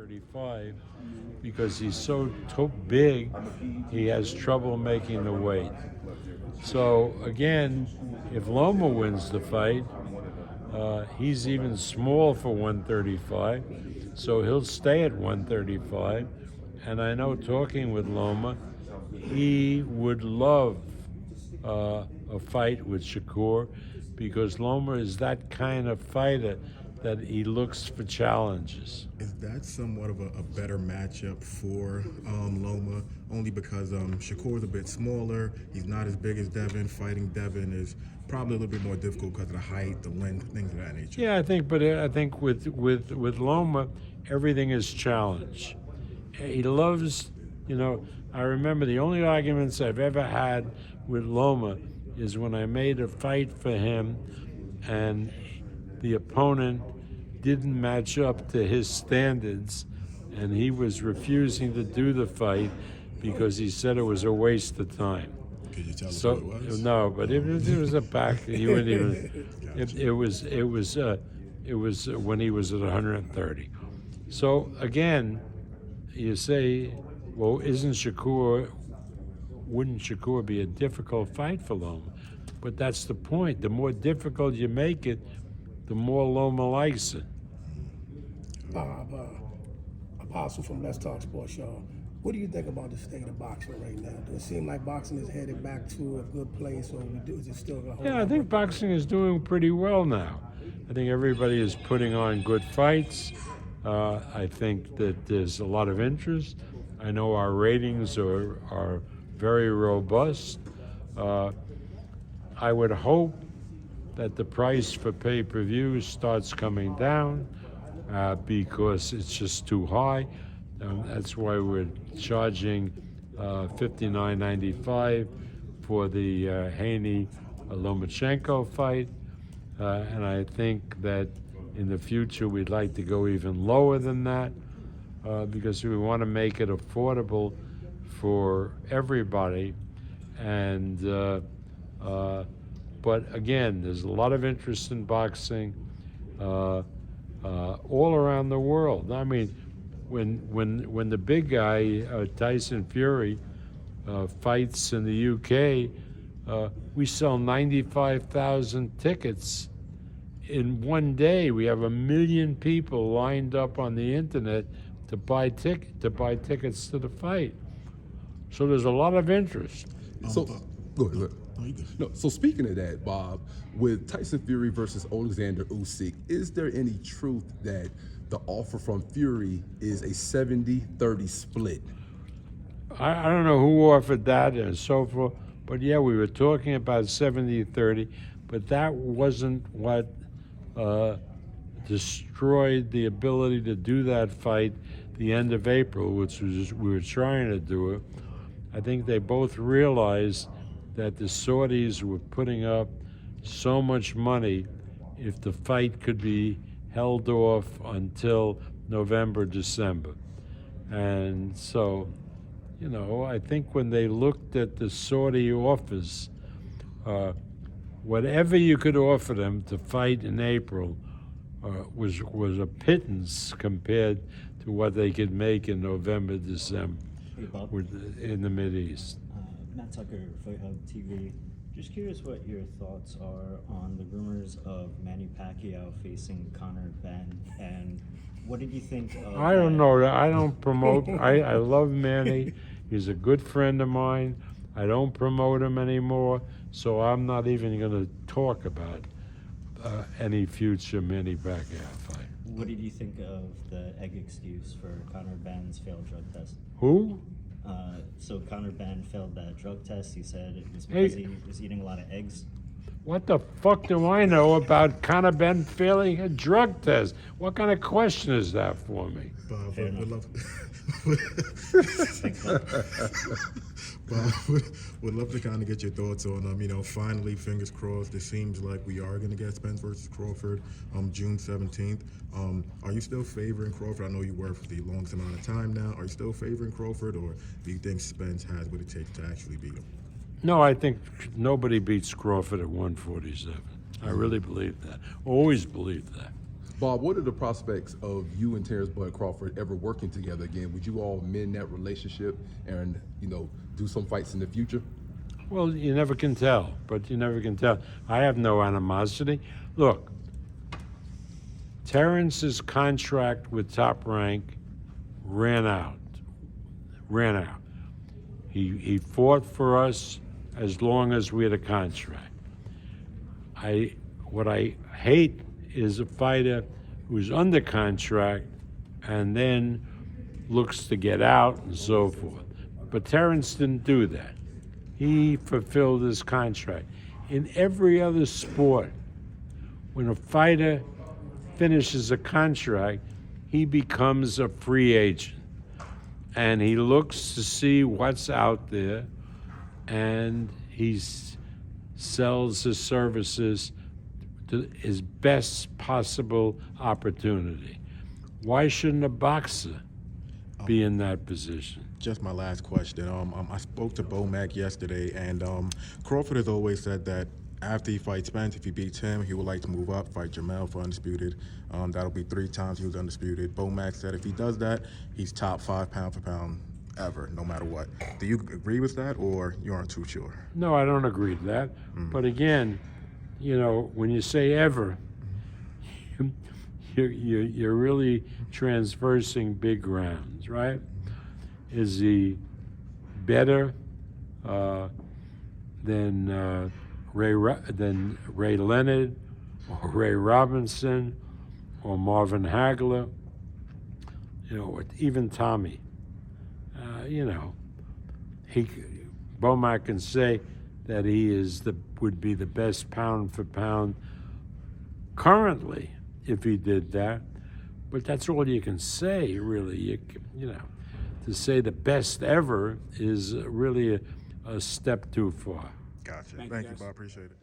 135 because he's so big, he has trouble making the weight. So again, if Loma wins the fight, he's even small for 135, so he'll stay at 135. And I know, talking with Loma, he would love a fight with Shakur because Loma is that kind of fighter that he looks for challenges. Is that somewhat of a better matchup for Loma? Only because Shakur's a bit smaller, he's not as big as Devin. Fighting Devin is probably a little bit more difficult because of the height, the length, things of that nature. Yeah, I think with Loma, everything is challenge. He loves, I remember the only arguments I've ever had with Loma is when I made a fight for him and the opponent didn't match up to his standards, and he was refusing to do the fight because he said it was a waste of time. Could you tell us who it was? No, but it was a back. You wouldn't even. Gotcha. It was when he was at 130. So again, you say, well, wouldn't Shakur be a difficult fight for Loma? But that's the point. The more difficult you make it, the more Loma likes it. Bob, Apostle from Let's Talk Sports, y'all. What do you think about the state of boxing right now? Does it seem like boxing is headed back to a good place, or is it still going to hold? Yeah, I think boxing is doing pretty well now. I think everybody is putting on good fights. I think that there's a lot of interest. I know our ratings are very robust. I would hope that the price for pay-per-view starts coming down because it's just too high. That's why we're charging $59.95 for the Haney-Lomachenko fight. And I think that in the future we'd like to go even lower than that because we want to make it affordable for everybody. And but again, there's a lot of interest in boxing all around the world. I mean, when the big guy Tyson Fury fights in the UK, we sell 95,000 tickets in one day. We have 1 million people lined up on the internet to buy tickets to the fight. So there's a lot of interest. So go ahead. No, so speaking of that, Bob, with Tyson Fury versus Alexander Usyk, is there any truth that the offer from Fury is a 70-30 split? I don't know who offered that and so forth, but yeah, we were talking about 70-30, but that wasn't what destroyed the ability to do that fight the end of April, which was we were trying to do it. I think they both realized that the Saudis were putting up so much money if the fight could be held off until November, December. And so, I think when they looked at the Saudi offers, whatever you could offer them to fight in April was a pittance compared to what they could make in November, December in the Mideast. Matt Tucker, FightHype TV. Just curious what your thoughts are on the rumors of Manny Pacquiao facing Conor Benn, and what did you think of I don't know. I don't promote. I love Manny. He's a good friend of mine. I don't promote him anymore, so I'm not even going to talk about any future Manny Pacquiao fight. What did you think of the egg excuse for Conor Benn's failed drug test? Who? So Conor Benn failed that drug test. He said it was because he was eating a lot of eggs. What the fuck do I know about Conor Benn failing a drug test? What kind of question is that for me? Bob, Fair would enough. love, Bob, would love to kind of get your thoughts on finally, fingers crossed, it seems like we are going to get Spence versus Crawford June 17th. Are you still favoring Crawford? I know you were for the longest amount of time now. Are you still favoring Crawford, or do you think Spence has what it takes to actually beat him? No, I think nobody beats Crawford at 147. I really believe that. Always believed that. Bob, what are the prospects of you and Terrence Bud Crawford ever working together again? Would you all mend that relationship and, do some fights in the future? Well, you never can tell, but you never can tell. I have no animosity. Look, Terrence's contract with Top Rank ran out. He fought for us as long as we had a contract. What I hate is a fighter who's under contract and then looks to get out and so forth. But Terrence didn't do that. He fulfilled his contract. In every other sport, when a fighter finishes a contract, he becomes a free agent. And he looks to see what's out there, and he sells his services to his best possible opportunity. Why shouldn't a boxer be in that position? Just my last question. I spoke to Bomac yesterday, and Crawford has always said that after he fights Spence, if he beats him, he would like to move up, fight Jamel for undisputed. That'll be 3 times he was undisputed. Bomac said if he does that, he's top 5 pound for pound ever, no matter what. Do you agree with that, or you aren't too sure? No, I don't agree with that. But again, when you say ever, you're really transversing big grounds, right? Is he better than Ray Leonard or Ray Robinson or Marvin Hagler? Or even Tommy. Bomac can say that he would be the best pound for pound currently if he did that, but that's all you can say, really. To say the best ever is really a step too far. Gotcha. Thank you, Bob. Appreciate it.